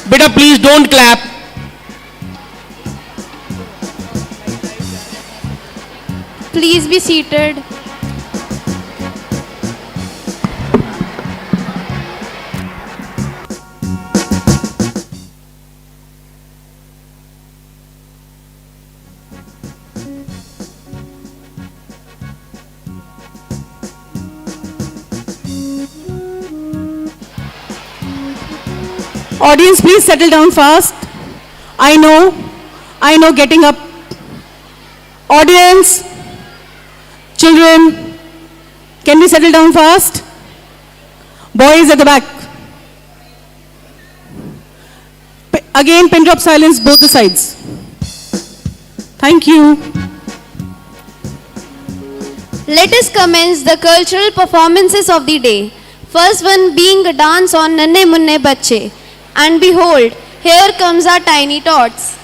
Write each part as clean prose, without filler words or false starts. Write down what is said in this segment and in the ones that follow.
Beta, please don't clap. Please be seated. Audience, please settle down fast. I know getting up. Audience, children, can we settle down fast? Boys at the back. Again, pin drop silence, both the sides. Thank you. Let us commence the cultural performances of the day. First one being a dance on Nanne Munne Bacche. And behold, here comes our tiny tots.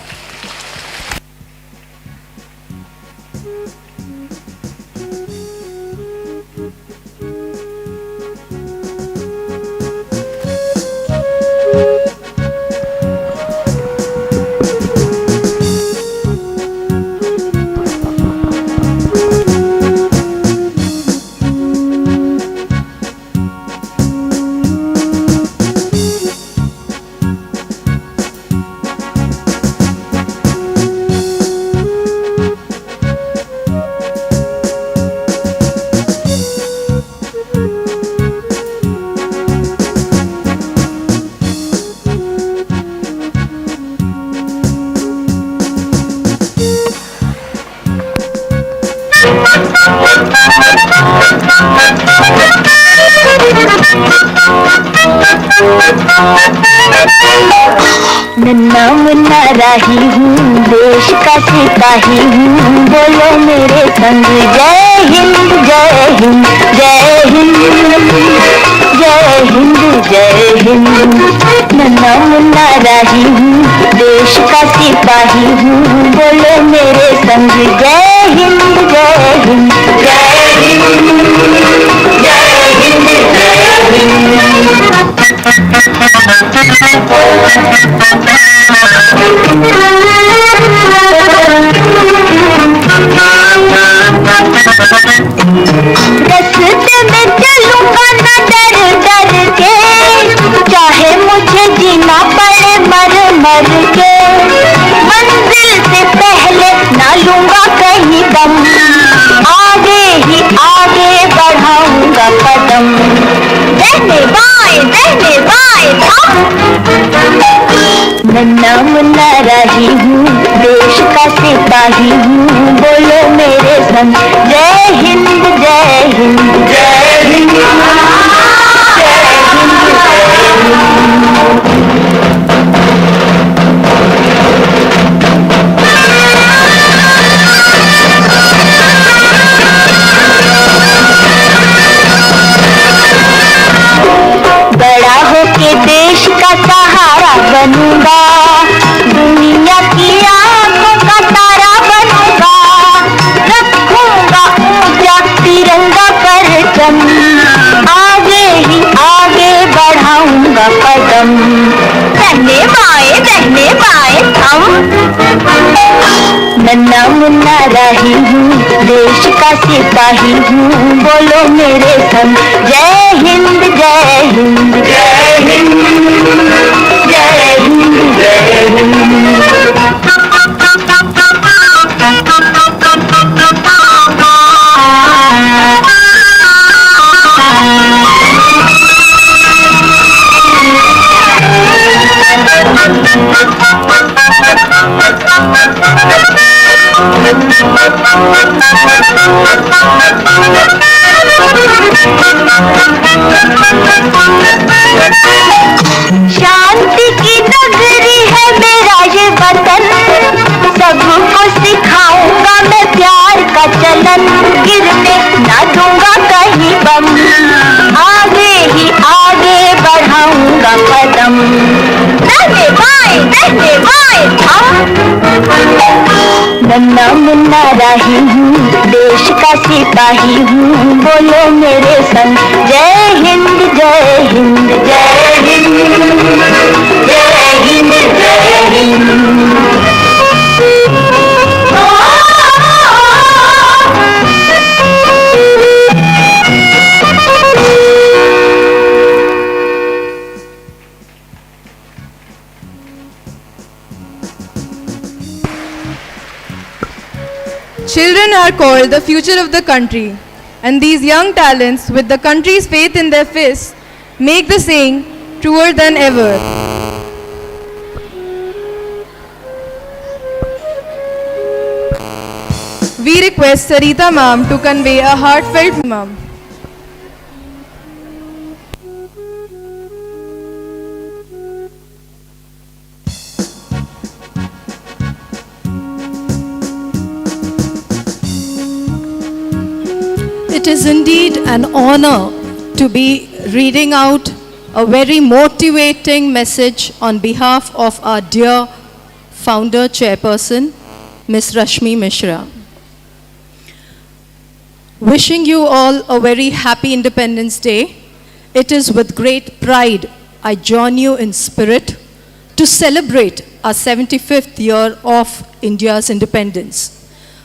नन्ना मुन्ना राही हूँ, देश का सिपाही हूँ, बोलो मेरे संग जय हिंद जय हिंद जय हिंद जय हिंद जय हिंद। नन्ना मुन्ना राही हूँ, देश का सिपाही हूँ, बोलो मेरे संग जय हिंद जय हिंद जय हिंद जय हिंद जय हिंद। रस्ते में चलूंगा ना डर डर के, चाहे मुझे जीना पड़े मर मर के। मंजिल से पहले ना लूंगा कहीं दम, आगे ही आगे बढ़ाऊंगा कदम। दहने बाएं नन्ना मुन्ना राही हूँ, देश का सिपाही हूँ, बोलो मेरे संग जय हिंद जय हिंद जय हिंद जय हिंद। बड़ा होके देश का सहारा बनूंगा, दुनिया की आंखों का तारा बनूंगा, रखूंगा ऊंचा तिरंगा परचम, आगे ही आगे बढ़ाऊंगा कदम, दहने बाएं हम नन्ना मुन्ना राही हूँ, देश का सिपाही हूँ, बोलो मेरे संग जय हिंद जय हिंद जय हिंद जय हिंद जय हिंद। शांति की नगरी है मेरा ये वतन, सबको सिखाऊंगा मैं प्यार का चलन, गिरने ना दूंगा कहीं बम, आगे ही आगे बढ़ाऊंगा कदम, दहने बाएं हम नन्ना मुन्ना राही हूँ, देश का सिपाही हूँ, बोलो मेरे संग जय हिंद जय हिंद जय हिंद जय हिंद जय Hind. Children are called the future of the country, and these young talents, with the country's faith in their fists, make the saying truer than ever. We request Sarita ma'am to convey a heartfelt ma'am. It is indeed an honor to be reading out a very motivating message on behalf of our dear founder chairperson, Ms. Rashmi Mishra. Wishing you all a very happy Independence Day. It is with great pride I join you in spirit to celebrate our 75th year of India's independence.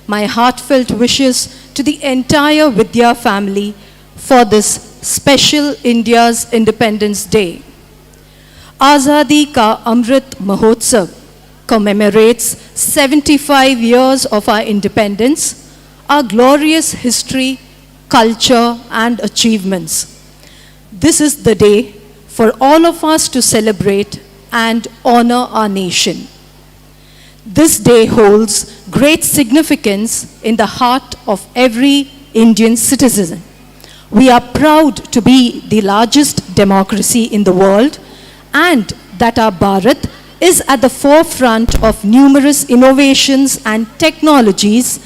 My heartfelt wishes to the entire Vidya family for this special India's Independence Day. Azadi Ka Amrit Mahotsav commemorates 75 years of our independence, our glorious history, culture, and achievements. This is the day for all of us to celebrate and honor our nation. This day holds great significance in the heart of every Indian citizen. We are proud to be the largest democracy in the world and that our Bharat is at the forefront of numerous innovations and technologies,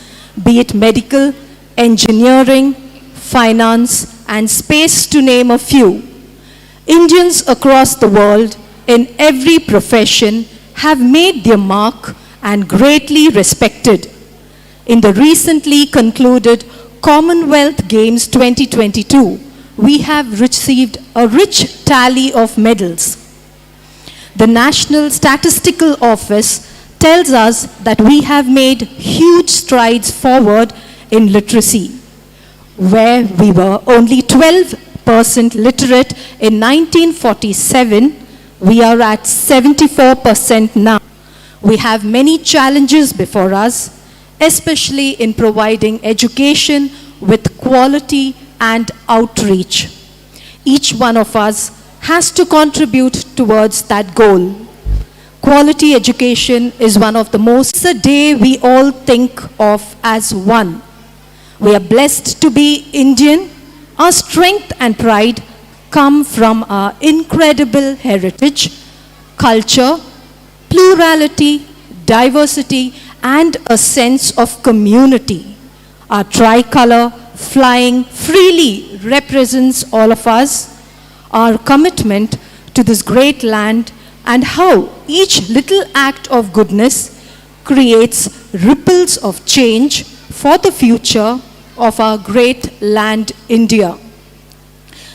be it medical, engineering, finance, and space to name a few. Indians across the world in every profession have made their mark and greatly respected. In the recently concluded Commonwealth Games 2022, we have received a rich tally of medals. The National Statistical Office tells us that we have made huge strides forward in literacy, where we were only 12% literate in 1947, we are at 74% now. We have many challenges before us, especially in providing education with quality and outreach. Each one of us has to contribute towards that goal. Quality education is one of the most, a day we all think of as one. We are blessed to be Indian. Our strength and pride come from our incredible heritage, culture, plurality, diversity, and a sense of community. Our tricolor flying freely represents all of us. Our commitment to this great land and how each little act of goodness creates ripples of change for the future of our great land, India.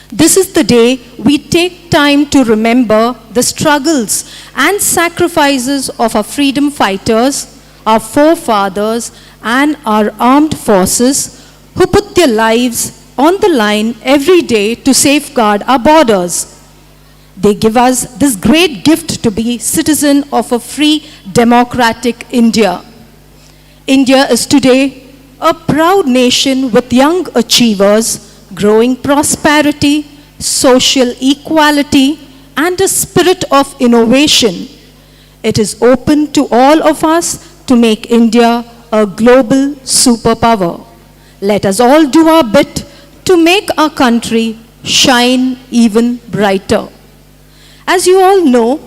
This is the day we take time to remember the struggles and sacrifices of our freedom fighters, our forefathers, and our armed forces who put their lives on the line every day to safeguard our borders. They give us this great gift to be citizen of a free, democratic India. India is today a proud nation with young achievers, growing prosperity, social equality, and a spirit of innovation. It is open to all of us to make India a global superpower. Let us all do our bit to make our country shine even brighter. As you all know,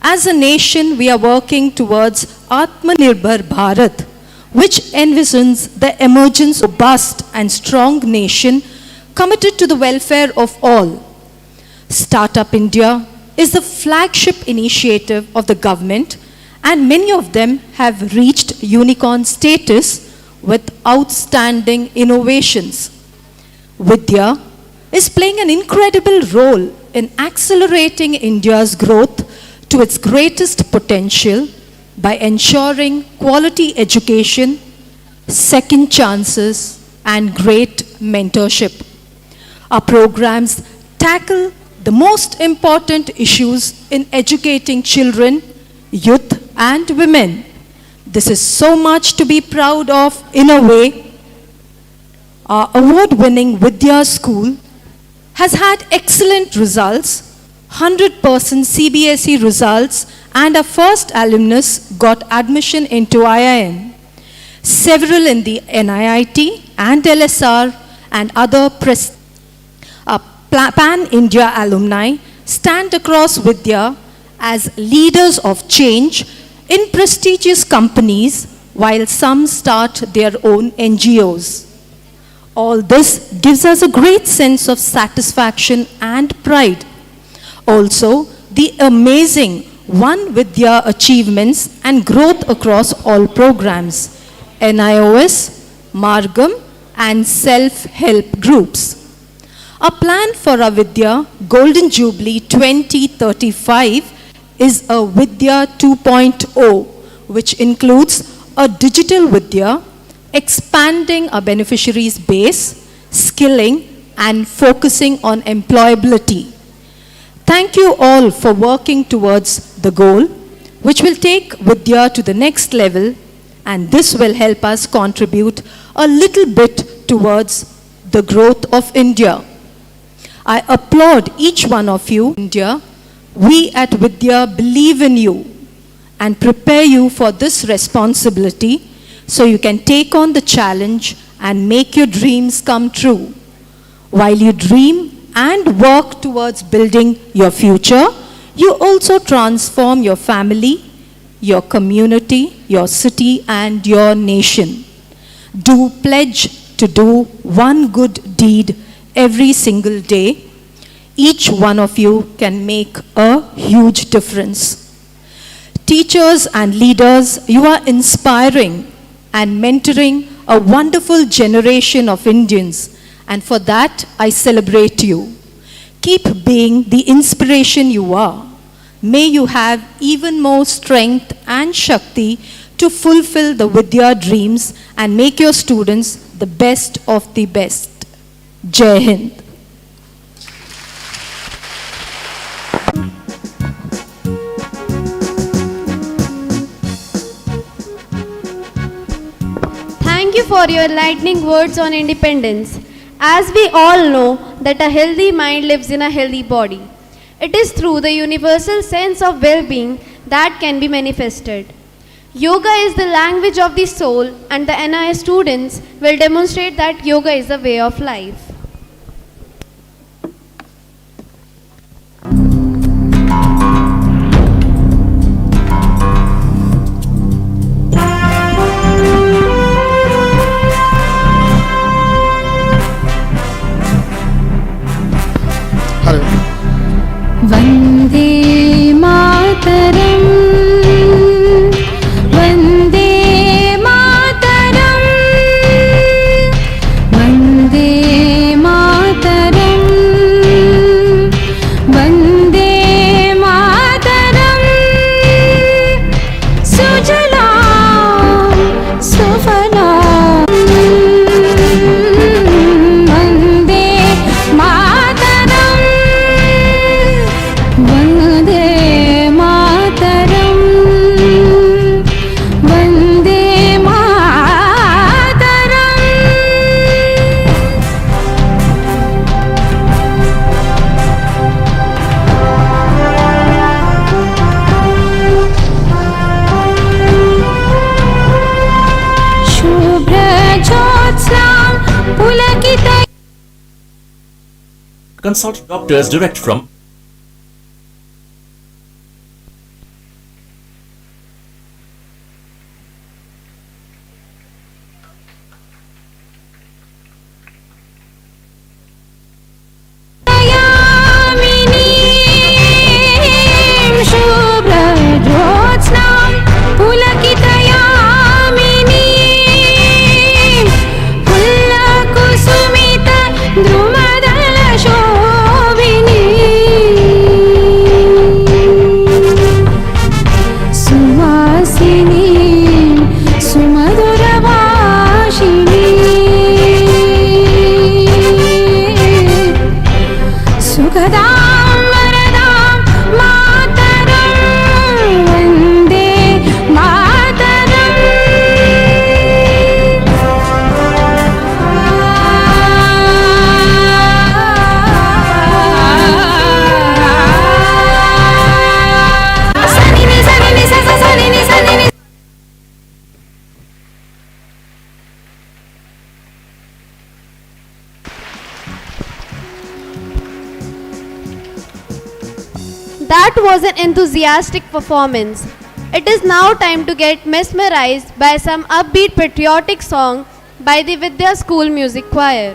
as a nation we are working towards Atmanirbhar Bharat, which envisions the emergence of a robust and strong nation committed to the welfare of all. Startup India is the flagship initiative of the government, and many of them have reached unicorn status with outstanding innovations. VIDYA is playing an incredible role in accelerating India's growth to its greatest potential by ensuring quality education, second chances, and great mentorship. Our programs tackle the most important issues in educating children, youth, and women. This is so much to be proud of in a way. Our award-winning Vidya school has had excellent results, 100% CBSE results, and our first alumnus got admission into IIM. Several in the NIIT and LSR and other Pan-India alumni stand across Vidya as leaders of change in prestigious companies, while some start their own NGOs. All this gives us a great sense of satisfaction and pride. Also, the amazing One Vidya achievements and growth across all programs, NIOS, Margam, and self-help groups. Our plan for our Vidya Golden Jubilee 2035 is a Vidya 2.0, which includes a digital Vidya, expanding our beneficiaries base, skilling, and focusing on employability. Thank you all for working towards the goal, which will take Vidya to the next level, and this will help us contribute a little bit towards the growth of India. I applaud each one of you. India, we at Vidya believe in you and prepare you for this responsibility so you can take on the challenge and make your dreams come true. While you dream and work towards building your future, you also transform your family, your community, your city, and your nation. Do pledge to do one good deed every single day. Each one of you can make a huge difference. Teachers and leaders, you are inspiring and mentoring a wonderful generation of Indians, and for that I celebrate you. Keep being the inspiration you are. May you have even more strength and Shakti to fulfill the Vidya dreams and make your students the best of the best. Jai Hind. Thank you for your enlightening words on independence. As we all know that a healthy mind lives in a healthy body. It is through the universal sense of well-being that can be manifested. Yoga is the language of the soul, and the NIS students will demonstrate that yoga is a way of life. Vande Mataram Consult doctors direct from That was an enthusiastic performance. It is now time to get mesmerized by some upbeat patriotic song by the VIDYA School Music Choir.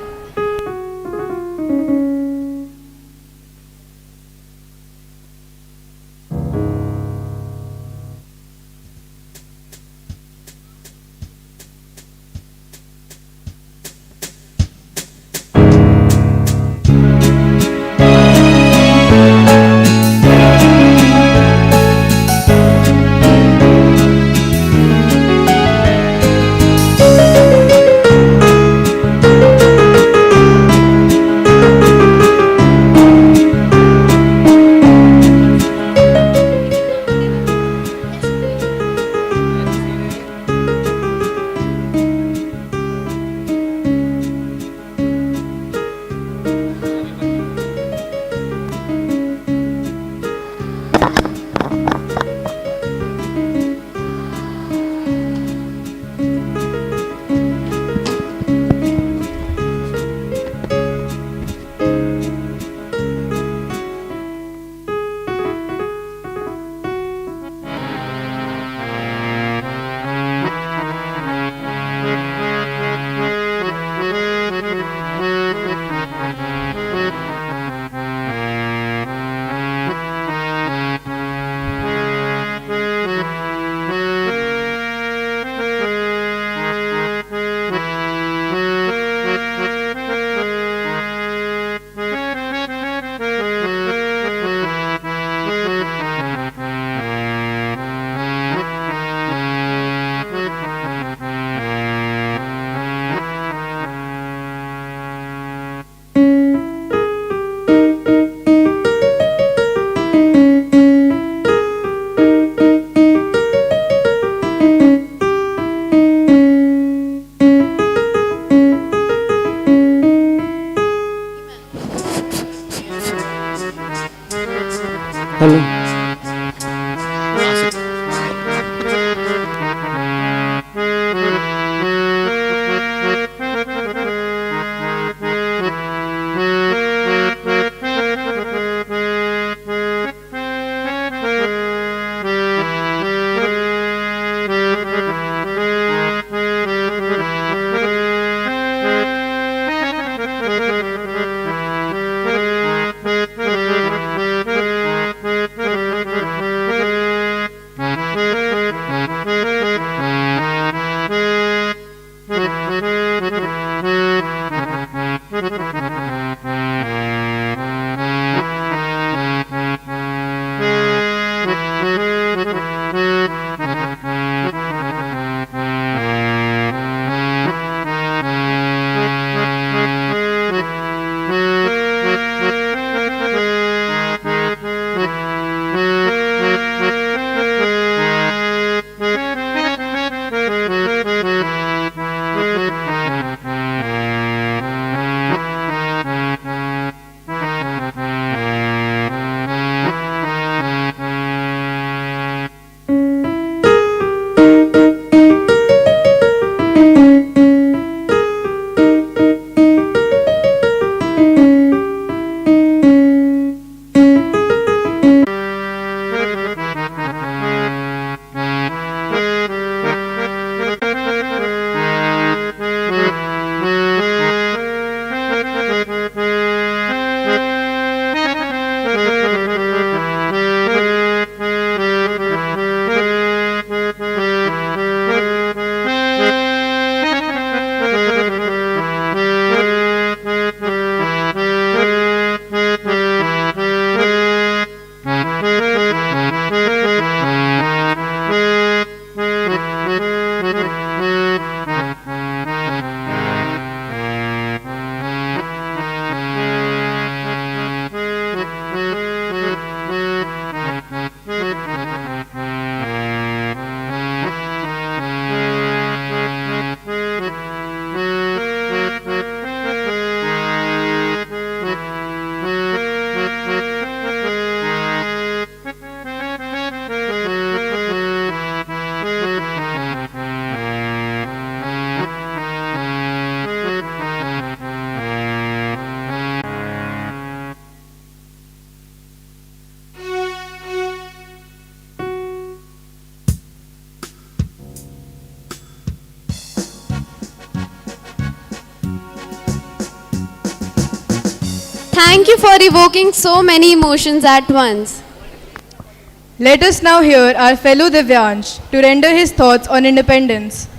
Thank you for evoking so many emotions at once. Let us now hear our fellow Divyansh to render his thoughts on independence.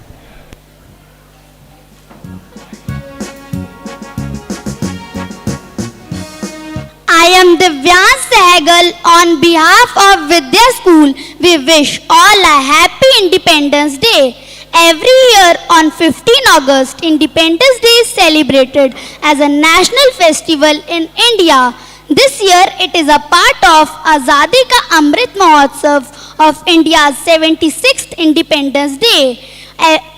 I am Divyansh Sehgal. On behalf of Vidya School, we wish all a happy Independence Day. Every year on 15 August, Independence Day is celebrated as a national festival in India. This year, it is a part of Azadi Ka Amrit Mahotsav of India's 76th Independence Day.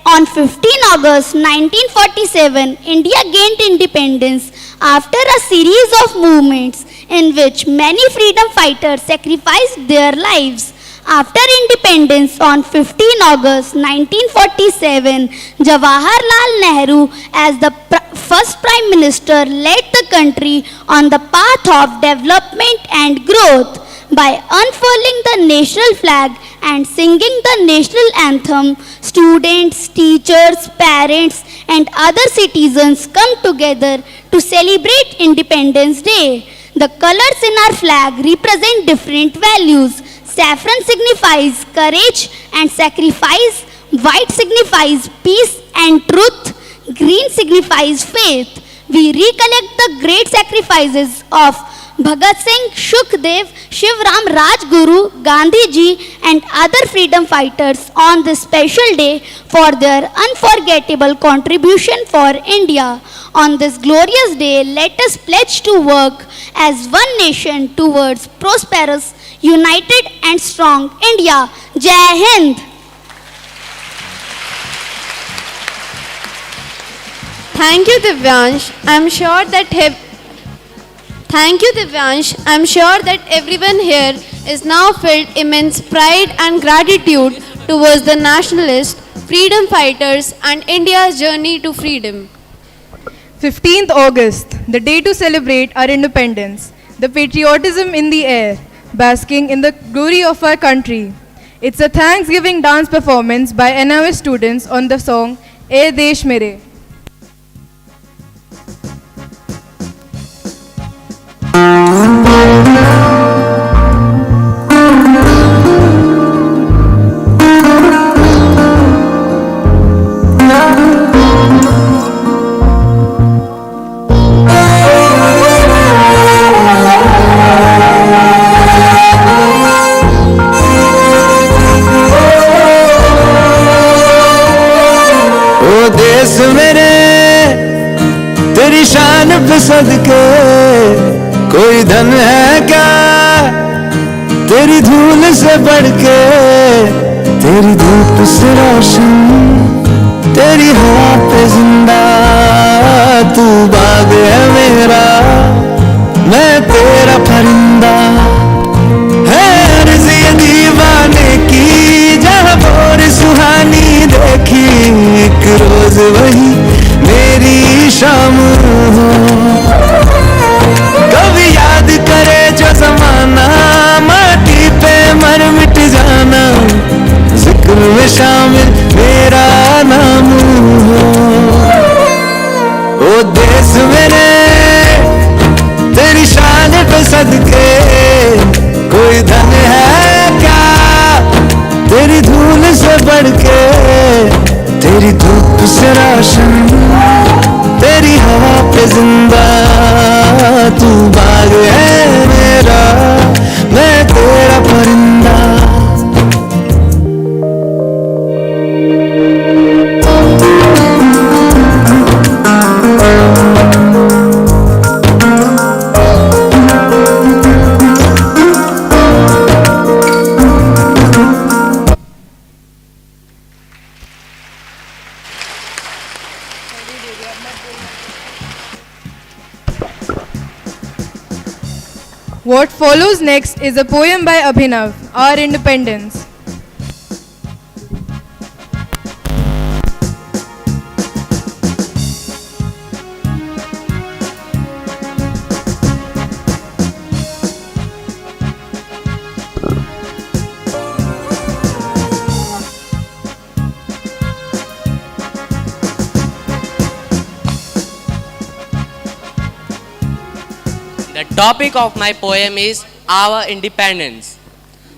On 15 August 1947, India gained independence after a series of movements in which many freedom fighters sacrificed their lives. After independence on 15 August 1947, Jawaharlal Nehru, as the first Prime Minister, led the country on the path of development and growth. By unfurling the national flag and singing the national anthem, students, teachers, parents, and other citizens come together to celebrate Independence Day. The colors in our flag represent different values. Saffron signifies courage and sacrifice, white signifies peace and truth, green signifies faith. We recollect the great sacrifices of Bhagat Singh, Sukhdev, Shivram Rajguru, Gandhi Ji and other freedom fighters on this special day for their unforgettable contribution for India. On this glorious day, let us pledge to work as one nation towards prosperous, united and strong India. Jai Hind! Thank you, Divyansh. I'm sure that everyone here is now filled immense pride and gratitude towards the nationalists, freedom fighters and India's journey to freedom. 15th August, the day to celebrate our independence, the patriotism in the air, basking in the glory of our country. It's a Thanksgiving dance performance by NIOS students on the song "Ae Desh Mere." देश मेरे तेरी शान पे सदके कोई धन है क्या तेरी धूल से बढ़ के तेरी धूप से रोशन तेरी हवा पे जिंदा तू बाग है मेरा मैं तेरा परिंदा है अर्ज़ ये दीवाने की जहाँ भोर सुहानी देखी एक रोज वही मेरी शाम हो कभी याद करे जो जमाना माटी पे मर मिट जाना जिक्र में शामिल मेरा नाम हो ओ देश मेरे तेरी शान पे सदके कोई धन है क्या तेरी धूल से बढ़ के तेरी धूप से रोशन तेरी हवा पे जिंदा तू बाग है मेरा मैं तेरा परिंदा What follows next is a poem by Abhinav, Our Independence. topic of my poem is our independence.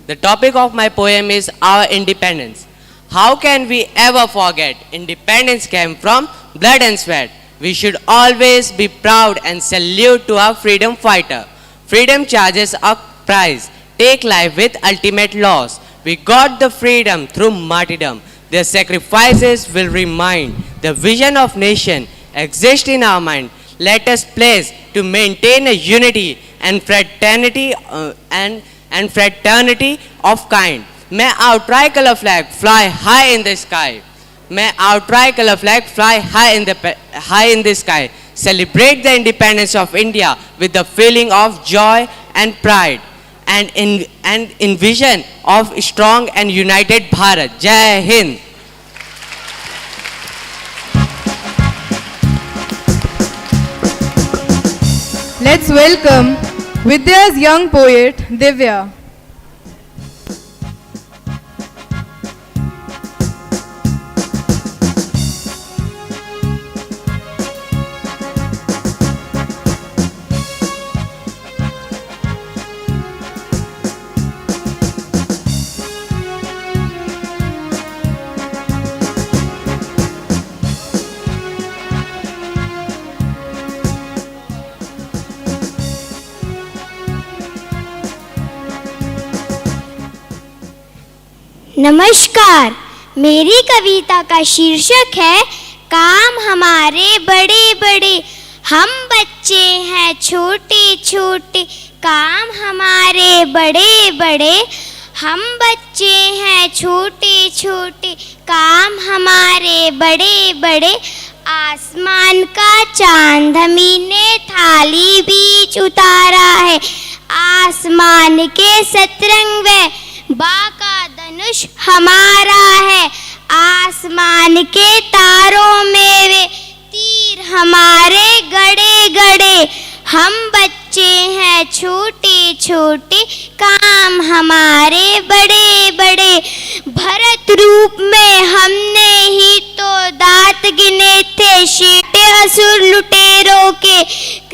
The topic of my poem is our independence. How can we ever forget independence came from blood and sweat? We should always be proud and salute to our freedom fighter. Freedom charges a price. Take life with ultimate loss. We got the freedom through martyrdom. Their sacrifices will remind the vision of nation exists in our mind. Let us pledge to maintain a unity and fraternity and fraternity of kind. May our tricolor flag fly high in the sky. May our tricolor flag fly high in the sky. Celebrate the independence of India with the feeling of joy and pride, and in vision of strong and united Bharat. Jai Hind. Let's welcome Vidya's young poet, Divya. नमस्कार, मेरी कविता का शीर्षक है काम हमारे बड़े बड़े, हम बच्चे हैं छोटे छोटे। काम हमारे बड़े बड़े, हम बच्चे हैं छोटे छोटे। काम हमारे बड़े बड़े, आसमान का चांद हमी ने थाली बीच उतारा है। आसमान के सतरंग व बाका धनुष हमारा है। आसमान के तारों में वे तीर हमारे गड़े गड़े। हम बच्चे हैं छोटे छोटे, काम हमारे बड़े बड़े। भरत रूप में हमने ही तो दांत गिने थे शेटे असुर लुटेरों के।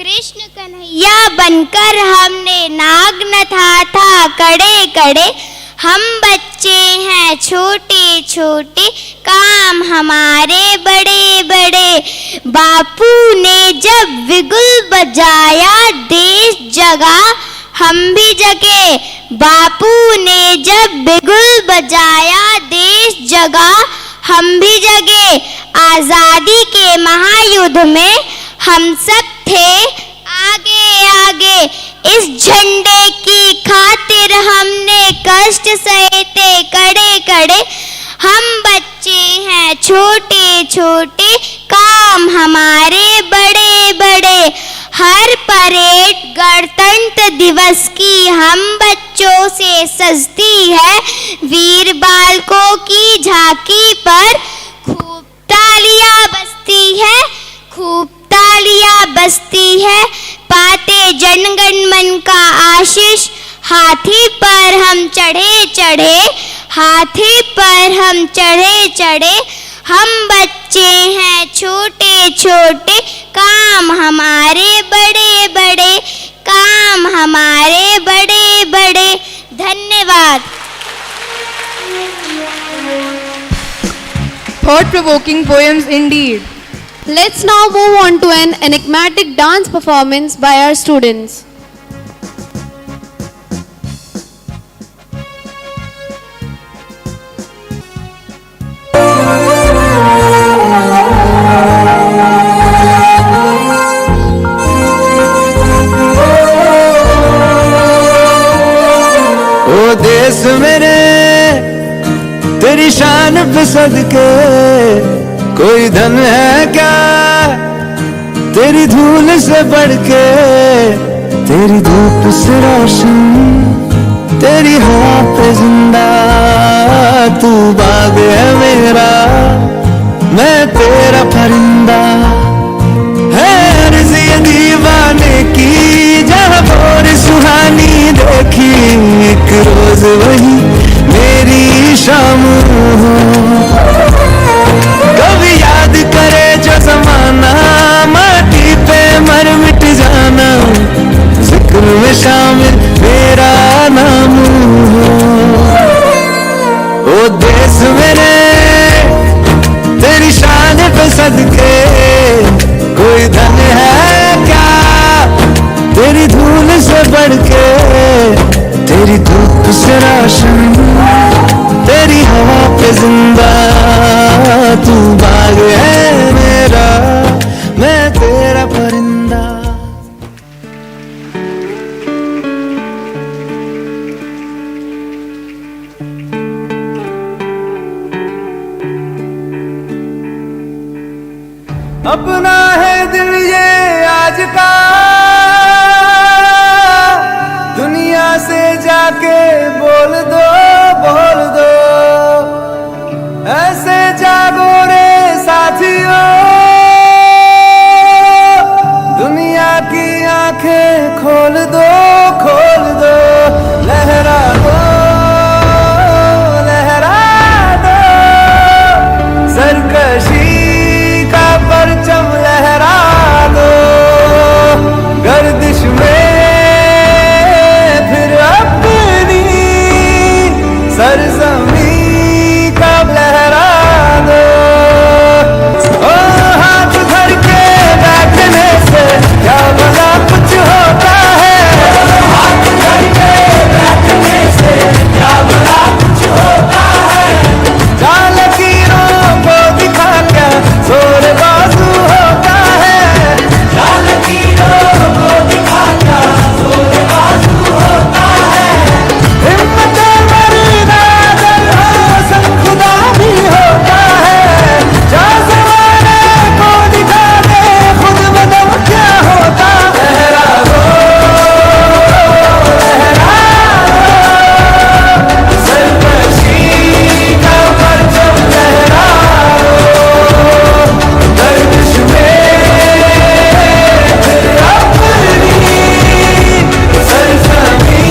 कृष्ण कन्हैया बनकर हमने नाग नथा था कड़े कड़े। हम बच्चे हैं छोटे छोटे, काम हमारे बड़े बड़े। बापू ने जब बिगुल बजाया देश जगा, हम भी जगे। बापू ने जब बिगुल बजाया देश जगा, हम भी जगे। आजादी के महायुद्ध में हम सब थे आगे आगे। इस झंडे की खातिर हमने कष्ट सहे थे कड़े कड़े। हम बच्चे हैं छोटे छोटे, काम हमारे बड़े बड़े। हर परेड गणतंत्र दिवस की हम बच्चों से सजती है। वीर बालकों की झांकी पर खूब तालियां बजती है, खूब तालियां बजती है। पाते जनगण मन का आशीष, हाथी पर हम चढ़े चढ़े। हाथी पर हम चढ़े चढ़े। हम बच्चे हैं छोटे छोटे, काम हमारे बड़े बड़े। काम हमारे बड़े बड़े। धन्यवाद। Thought-provoking poems indeed. Let's now move on to an enigmatic dance performance by our students. ओ देश मेरे तेरी शान पे सदके, कोई धन है क्या तेरी धूल से बढ़ के। तेरी धूप से रोशन, तेरी हवा पे जिंदा। तू बाग है मेरा, मैं तेरा परिंदा। है अर्ज़ ये दीवाने की, जहाँ भोर सुहानी देखी। एक रोज वही मेरी शाम हो, कभी याद करे जो जमाना। माटी पे मर मिट जाना, जिक्र मेरे तेरी शान पे सदके कोई धन है क्या तेरी धूल से बढ़ के तेरी धूप से रोशन तेरी हवा पे जिंदा तू बाग है मेरा मैं तेरा परिंदा अपना है दिल ये आज का दुनिया से जाके बोल दो ऐसे जागो रे साथियों दुनिया की आंखें खोल दो लहरा दो सरकशी का परचम लहरा दो गर्दिश में फिर अपनी सरजमी का लहरा दो ओ हाथ धर के बैठने से क्या भला कुछ होता है हाथ धर के बैठने से क्या भला कुछ होता है जाल लकीरों को दिखा क्या जोर बाजू होता है जाल लकीरों को दिखा क्या जोर बाजू होता है हिम्मत मर्दा दर हसन खुदा भी होता है जा ज़माने को दिखा दे खुद बदम क्या होता लहरा दो सरकशी का परचम लहरा गर्दिश में फिर अपनी सरजमी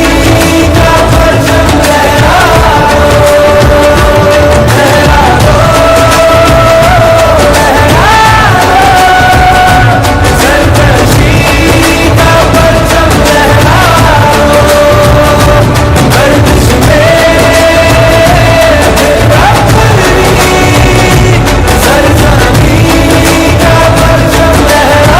का परचम लहरा सरकशी का परचम लहरा गर्दिश में फिर अपनी सरजमी का परचम लहरा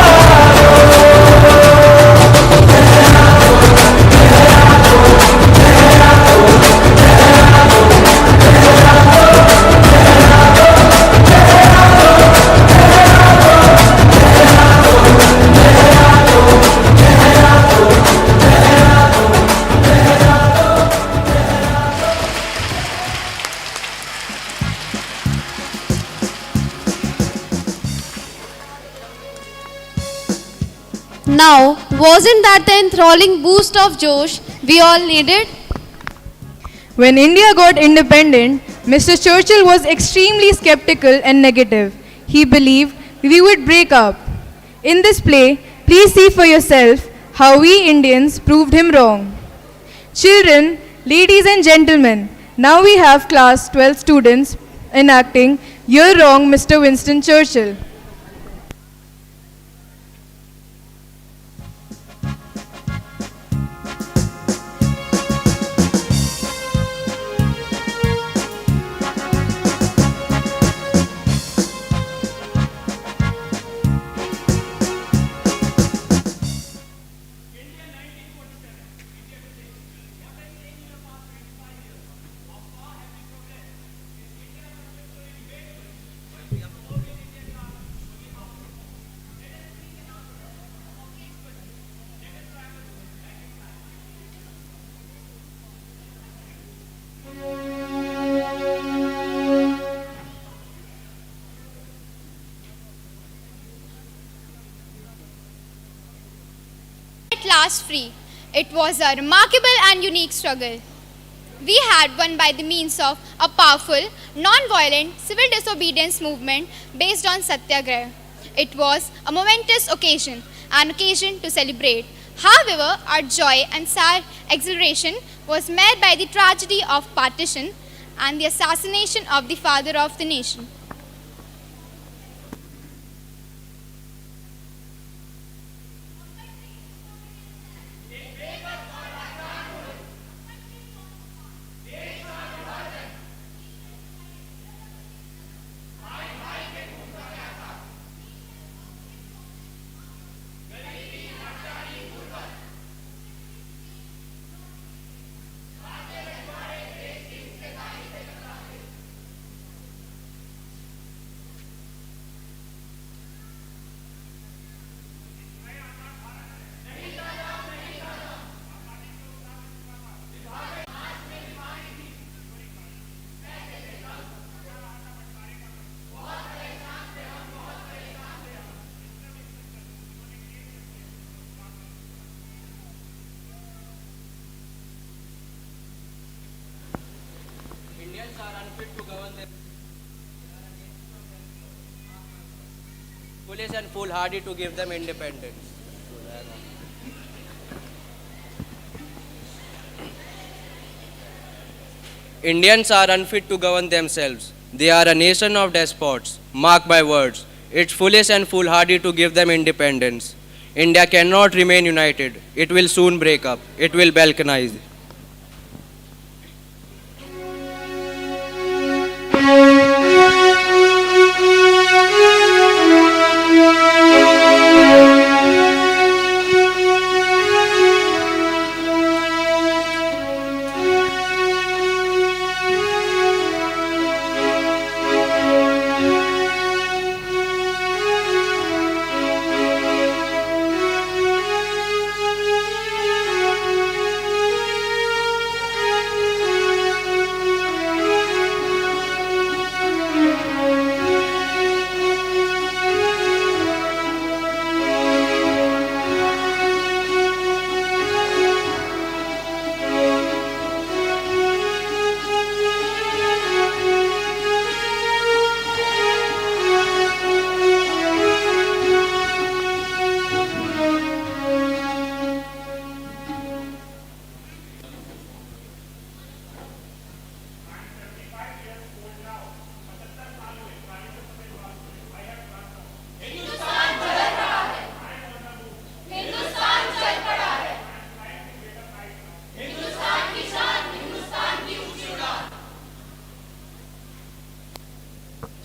Now, wasn't that the enthralling boost of Josh we all needed? When India got independent, Mr. Churchill was extremely skeptical and negative. He believed we would break up. In this play, please see for yourself how we Indians proved him wrong. Children, ladies and gentlemen, now we have class 12 students enacting You're Wrong, Mr. Winston Churchill. At last free. It was a remarkable and unique struggle. We had won by the means of a powerful, non-violent civil disobedience movement based on Satyagraha. It was a momentous occasion, an occasion to celebrate. However, our joy and sad exhilaration was marred by the tragedy of partition and the assassination of the father of the nation. Foolish and foolhardy to give them independence. Indians are unfit to govern themselves. They are a nation of despots. Mark my words. It's foolish and foolhardy to give them independence. India cannot remain united. It will soon break up. It will balkanize.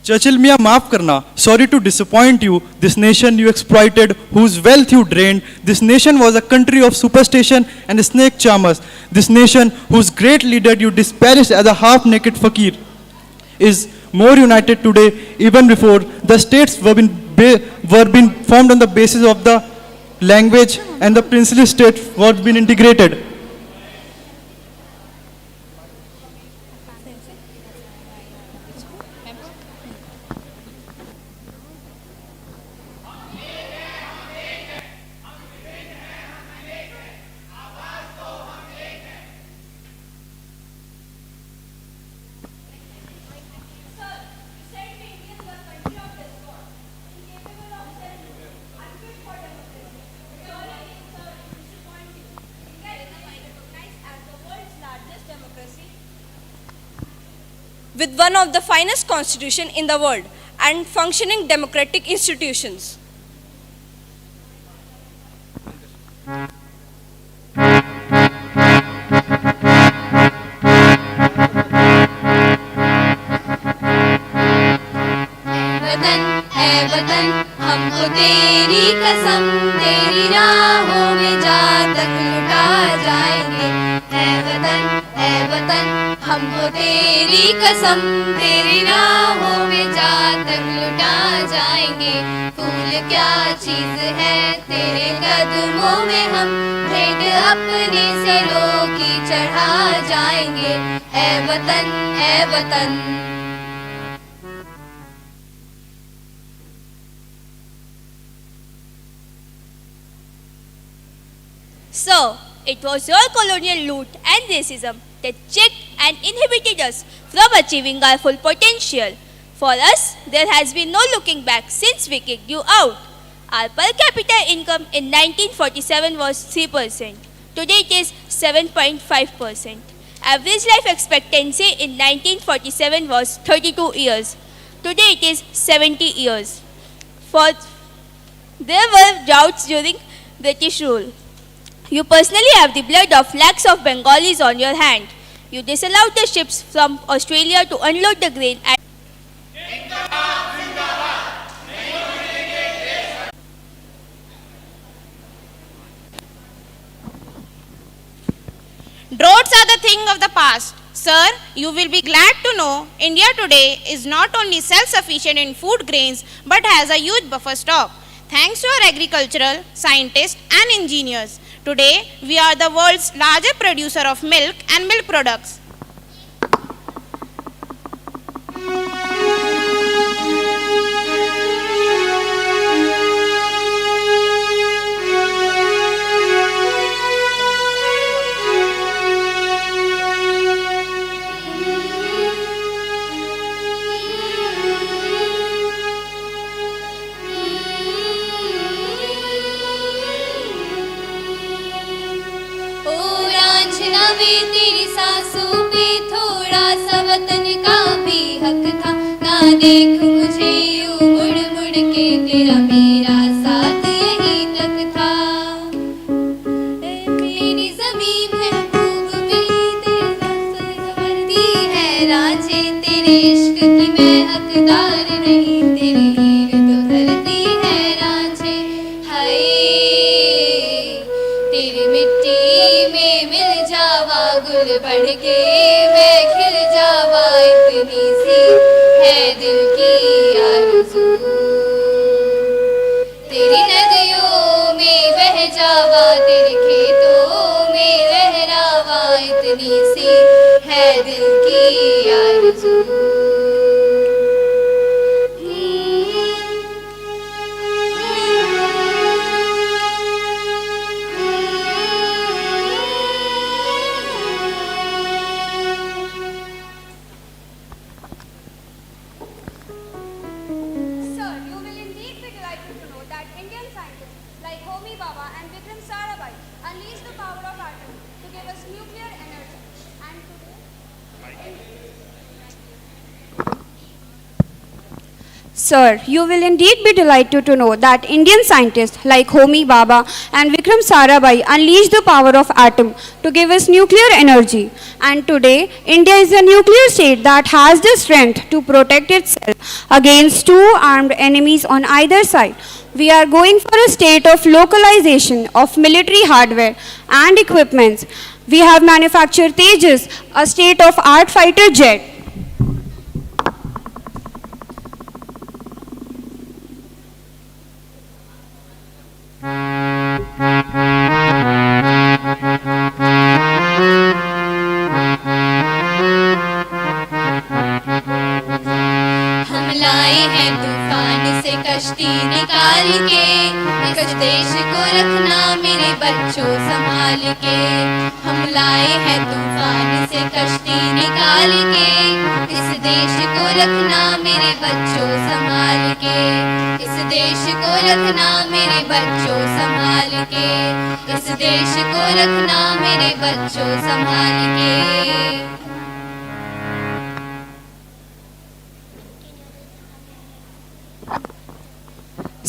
Churchill Mia maaf karna, sorry to disappoint you, this nation you exploited, whose wealth you drained, this nation was a country of superstition and snake charmers, this nation whose great leader you disparaged as a half-naked fakir, is more united today even before the states were being formed on the basis of the language and the princely state were being integrated. With one of the finest constitutions in the world and functioning democratic institutions. वतन हमको तेरी कसम तेरी राहों में जा तक लुटा जाएंगे ए वतन हमको तेरी कसम तेरी राहों में जा तक लुटा जाएंगे फूल क्या चीज है तेरे कदमों में हम भेंट अपने सिरों की चढ़ा जाएंगे ए वतन So, it was your colonial loot and racism that checked and inhibited us from achieving our full potential. For us, there has been no looking back since we kicked you out. Our per capita income in 1947 was 3%. Today it is 7.5%. Average life expectancy in 1947 was 32 years. Today it is 70 years. There were droughts during British rule. You personally have the blood of lakhs of Bengalis on your hand. You disallowed the ships from Australia to unload the grain at Droughts are the thing of the past. Sir, you will be glad to know India today is not only self-sufficient in food grains but has a huge buffer stock. Thanks to our agricultural, scientists and engineers. Today, we are the world's largest producer of milk and milk products. सा वतन का भी हक था। ना देख मुझे यूं मुड़ मुड़ के, तेरा मेरा साथ यहीं तक था। मेरी ज़मीं महबूब मेरी, तेरी फसल संवरती है रांझे, तेरे इश्क की मैं हकदार नहीं, तेरी हीर तो धरती है रांझे। हाय तेरी मिट्टी में मिल जावा गुल बढ़ के, मैं खिल जावा, इतनी सी है दिल की आरज़ू। तेरी नदियों में बह जावा, तेरे खेतों में लहरावा, इतनी सी है दिल की आरज़ू। Sir, you will indeed be delighted to know that Indian scientists like Homi Bhabha and Vikram Sarabhai unleashed the power of atom to give us nuclear energy. And today, Sir, you will indeed be delighted to know that Indian scientists like Homi Bhabha and Vikram Sarabhai unleashed the power of atom to give us nuclear energy. And today, India is a nuclear state that has the strength to protect itself against two armed enemies on either side. We are going for a state of localization of military hardware and equipments. We have manufactured Tejas, a state-of-art fighter jet. हम लाए हैं तूफान से कश्ती निकाल के, इस देश को रखना मेरे बच्चों संभाल के। हम लाए हैं तूफान से कश्ती निकाल के, इस देश को रखना मेरे बच्चों संभाल के। इस देश को रखना मेरे बच्चों संभाल के। इस देश को रखना मेरे बच्चों संभाल के।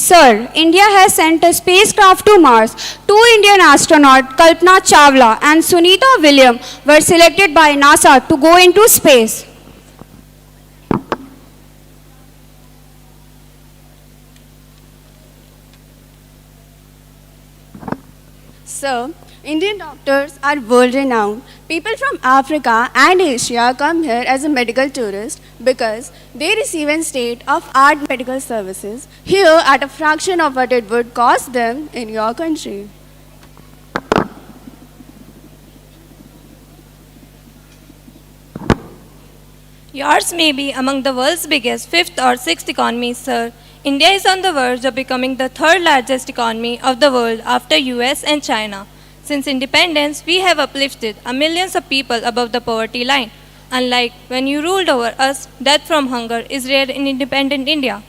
Sir, India has sent a spacecraft to Mars. Two Indian astronauts, Kalpana Chawla and Sunita Williams, were selected by NASA to go into space. Sir, Indian doctors are world-renowned. People from Africa and Asia come here as a medical tourist because they receive a state-of-art medical services here at a fraction of what it would cost them in your country. Yours may be among the world's biggest fifth or sixth economies, sir. India is on the verge of becoming the third largest economy of the world after US and China. Since independence, we have uplifted millions of people above the poverty line. Unlike when you ruled over us, death from hunger is rare in independent India.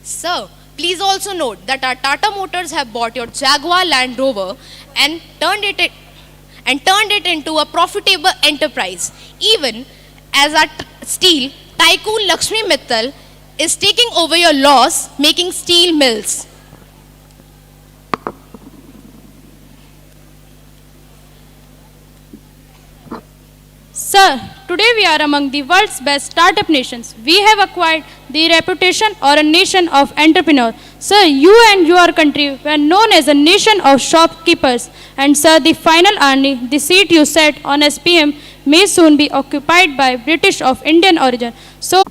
Sir, please also note that our Tata Motors have bought your Jaguar Land Rover and turned it into a profitable enterprise. Even as our steel tycoon Lakshmi Mittal is taking over your loss, making steel mills. Sir, today we are among the world's best startup nations. We have acquired the reputation or a nation of entrepreneurs. Sir, you and your country were known as a nation of shopkeepers. And sir, the final earning, the seat you sat on as PM, may soon be occupied by British of Indian origin. So,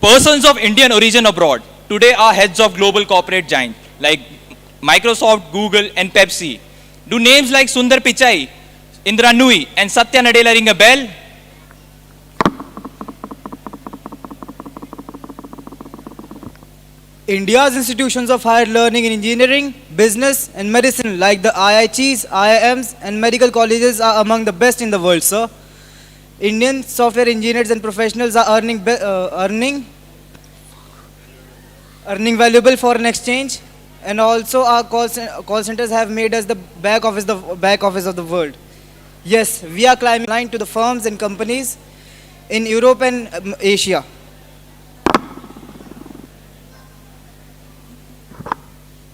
persons of Indian origin abroad today are heads of global corporate giants like Microsoft, Google, and Pepsi. Do names like Sundar Pichai, Indra Nui, and Satya Nadella ring a bell? India's institutions of higher learning and engineering business and medicine like the IITs, IIMs and medical colleges are among the best in the world, sir. Indian software engineers and professionals are earning valuable foreign exchange, and also our call centers have made us the back office of the world. Yes, we are climbing line to the firms and companies in Europe and Asia.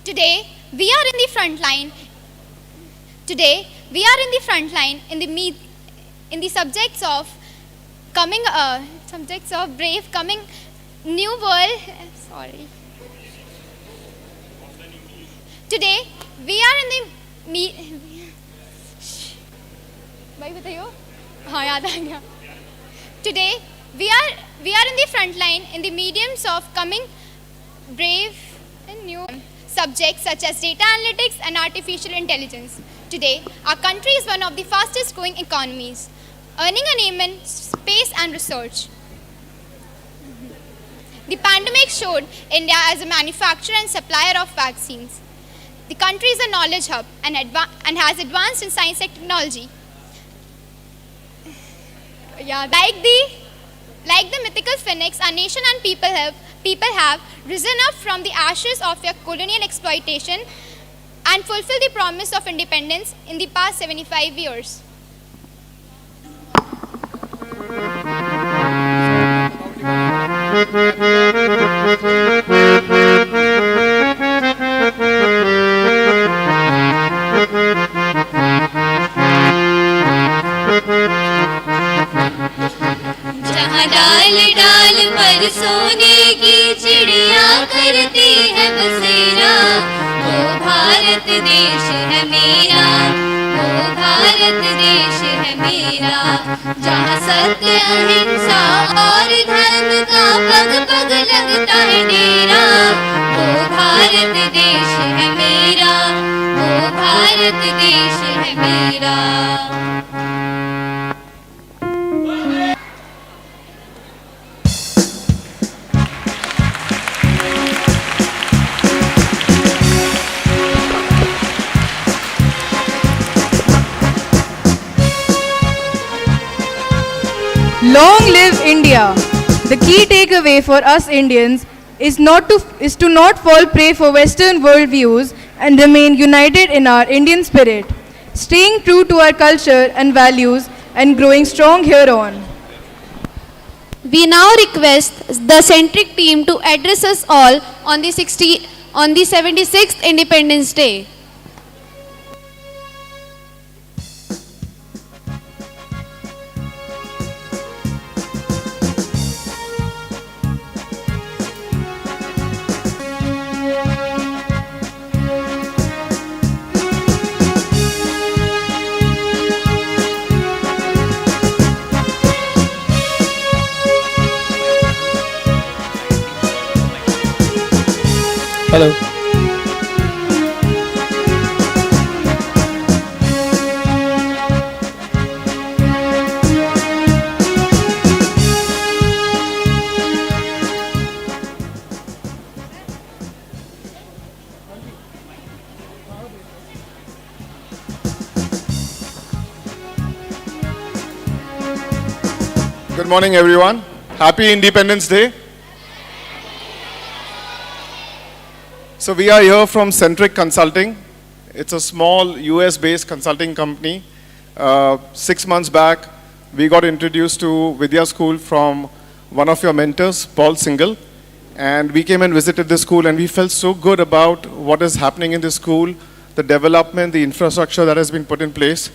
Today, we are in the front line. Today, we are in the front line in the subjects of brave coming new world. Sorry. Today, we are in the भाई बताइयो हाँ याद आ गया Today, we are in the front line in the mediums of coming brave and new subjects such as data analytics and artificial intelligence. Today, our country is one of the fastest growing economies, earning a name in space and research. The pandemic showed India as a manufacturer and supplier of vaccines. The country is a knowledge hub and has advanced in science and technology. Like the mythical phoenix, our nation and people have risen up from the ashes of their colonial exploitation and fulfilled the promise of independence in the past 75 years. जहाँ डाल डाल पर सोने की चिड़िया करती है बसेरा, वो भारत देश है मेरा, वो भारत देश है मेरा। जहाँ सत्य अहिंसा और धर्म का पग पग लगता है डेरा, वो भारत देश है मेरा, वो भारत देश है मेरा। Long live India! The key takeaway for us Indians is to not fall prey for Western world views and remain united in our Indian spirit, staying true to our culture and values and growing strong hereon. We now request the centric team to address us all on the 76th Independence Day. Hello. Good morning, everyone. Happy Independence Day. So we are here from Centric Consulting. It's a small US-based consulting company. 6 months back, we got introduced to Vidya School from one of your mentors, Paul Singhal. And we came and visited the school, and we felt so good about what is happening in the school, the development, the infrastructure that has been put in place.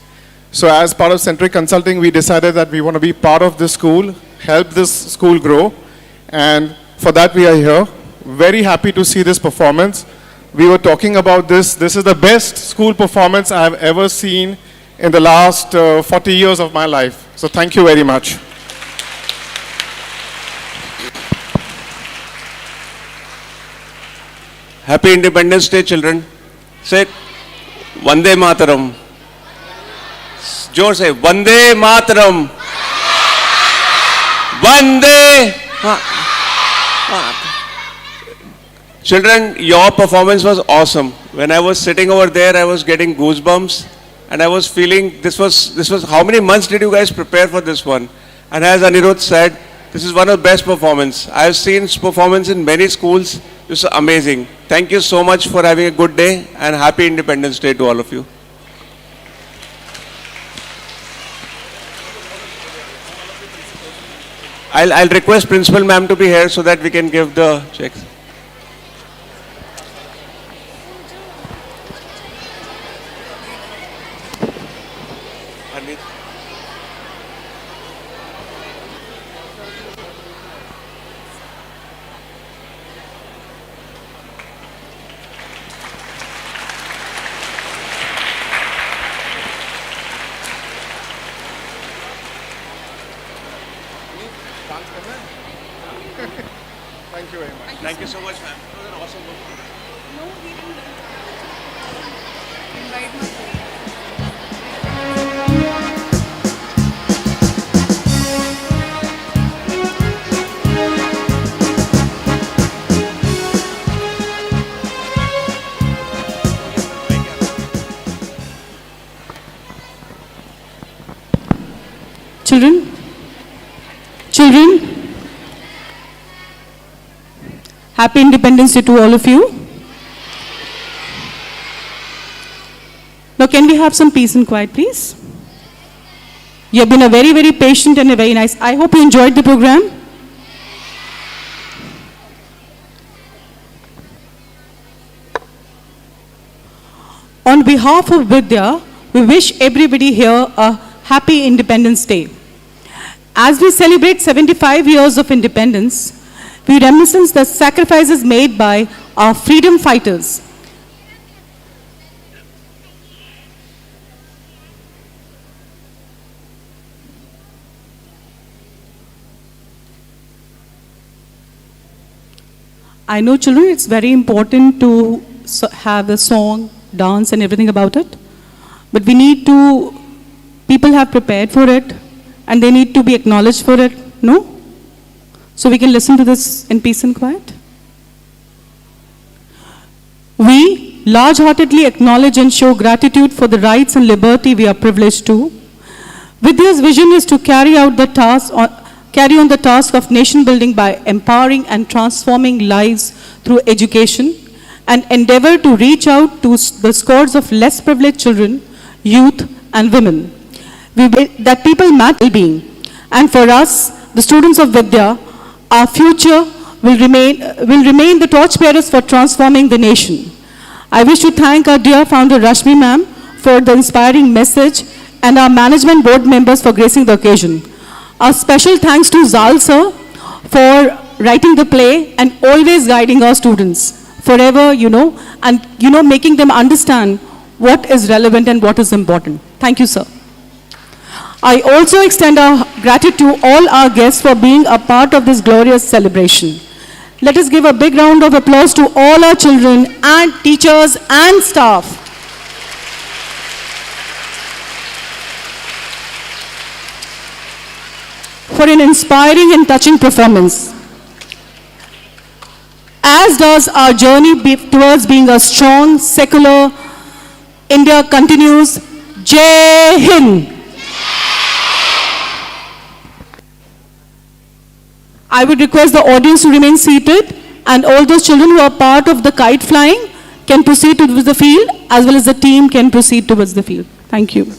So as part of Centric Consulting, we decided that we want to be part of this school, help this school grow. And for that, we are here. Very happy to see this performance. We were talking about this. This is the best school performance I have ever seen in the last 40 years of my life. So thank you very much. Happy Independence Day, children. Say, Vande Mataram. Jor say, Vande Mataram. Vande Mataram. Children, your performance was awesome. When I was sitting over there, I was getting goosebumps, and I was feeling this was how many months did you guys prepare for this one? And as Anirudh said, this is one of the best performances. I have seen performance in many schools. This is amazing. Thank you so much for having a good day, and happy Independence Day to all of you. I'll request Principal Ma'am to be here so that we can give the checks. Thank you very much. Thank you so much, ma'am. It was an awesome performance. Children, Happy Independence Day to all of you. Now can we have some peace and quiet, please? You have been a very, very patient and a very nice. I hope you enjoyed the program. On behalf of VIDYA, we wish everybody here a happy Independence Day. As we celebrate 75 years of independence, we reminisce the sacrifices made by our freedom fighters. I know, children, it's very important to have a song, dance, and everything about it. But we need to, people have prepared for it, and they need to be acknowledged for it, no? So we can listen to this in peace and quiet. We large-heartedly acknowledge and show gratitude for the rights and liberty we are privileged to. Vidya's vision is to carry on the task of nation building by empowering and transforming lives through education, and endeavor to reach out to the scores of less privileged children, youth, and women. That people matter well-being. And for us, the students of Vidya, our future will remain the torchbearers for transforming the nation. I wish to thank our dear founder Rashmi ma'am for the inspiring message, and our management board members for gracing the occasion. A special thanks to Zal sir for writing the play and always guiding our students forever, and making them understand what is relevant and what is important. Thank you, sir. I also extend our gratitude to all our guests for being a part of this glorious celebration. Let us give a big round of applause to all our children and teachers and staff. For an inspiring and touching performance. As does our journey towards being a strong, secular India continues. Jai Hind. I would request the audience to remain seated, and all those children who are part of the kite flying can proceed towards the field, as well as the team can proceed towards the field. Thank you.